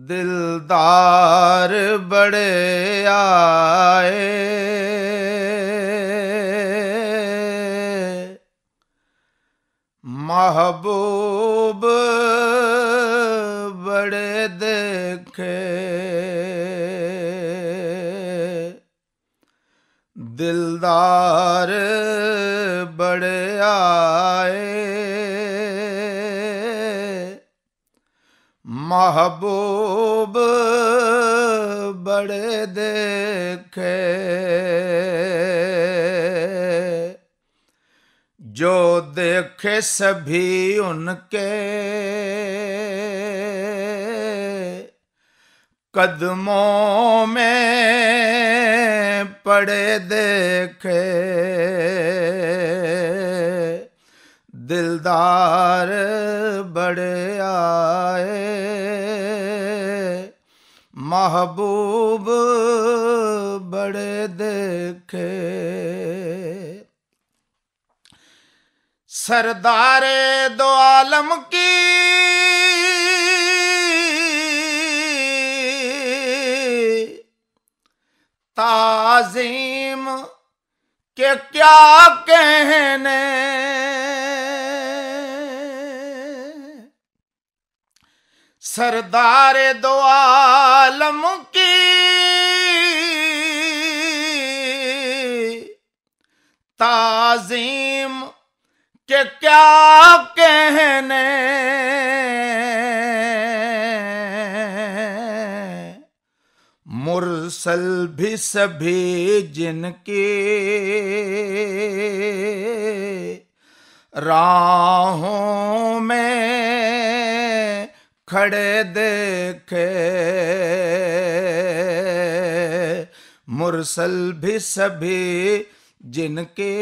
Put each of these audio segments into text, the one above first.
दिलदार बड़े आए, महबूब बड़े देखे। दिलदार बड़े आए, महबूब बड़े देखे। जो देखे सभी उनके कदमों में पड़े देखे। दिलदार बड़े आए, महबूब बड़े देखे। सरदारे दो आलम की ताज़ीम के क्या कहने। सरदारे दो आलम की ताज़ीम के क्या कहने। मुरसल भी सभी जिनकी राहों में खड़े देखे। मुरसल भी सभी जिनके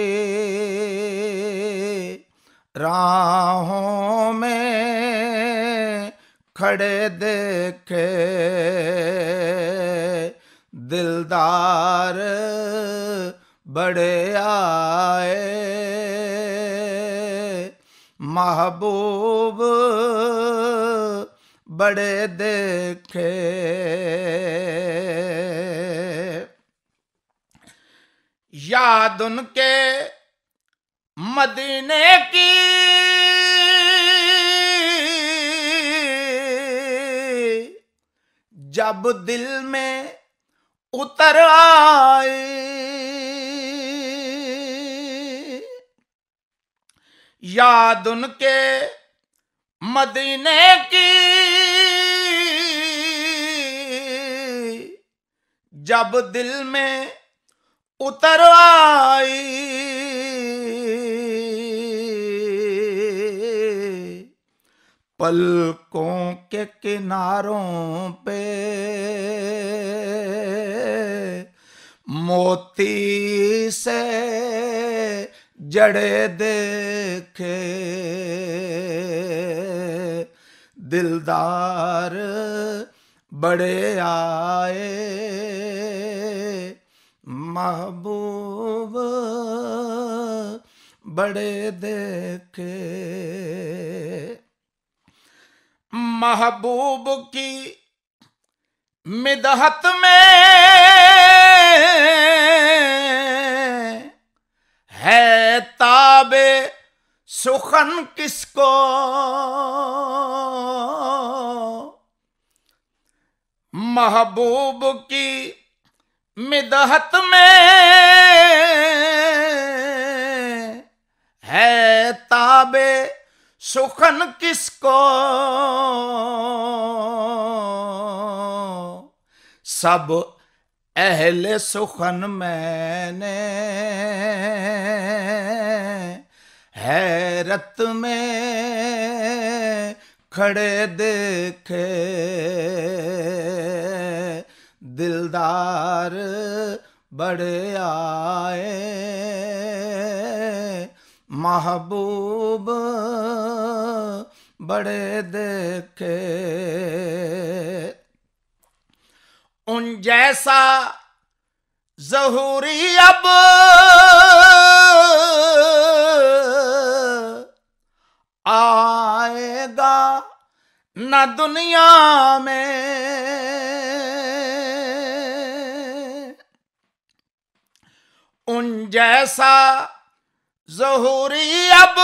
राहों में खड़े देखे। दिलदार बड़े आए, महबूब बड़े देखे। याद उनके मदीने की जब दिल में उतर आई। याद उनके मदीने की जब दिल में उतर आई। पलकों के किनारों पे मोती से जड़े देखे। दिलदार बड़े आए, महबूब बड़े देखे। महबूब की मिदहत में है ताबे सुखन किसको। महबूब की मिदहत में है ताबे सुखन किसको। सब अहले सुखन मैंने हैरत में खड़े देखे। दिलदार बड़े आए, महबूब बड़े देखे। उन जैसा ज़हूरी अब आएगा न दुनिया में। जैसा ज़हूरी अब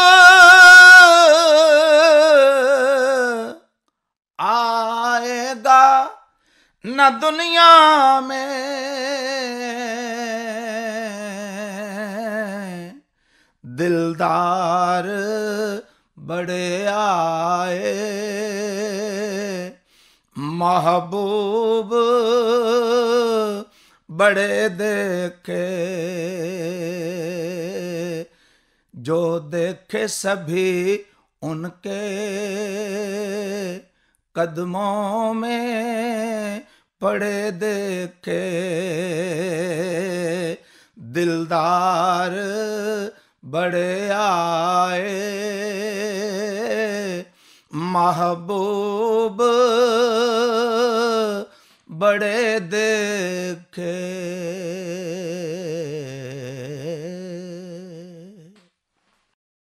आएगा न दुनिया में, दिलदार बड़े आए महबूब बड़े देखे, जो देखे सभी उनके कदमों में पड़े देखे, दिलदार बड़े आए महबूब बड़े देखे।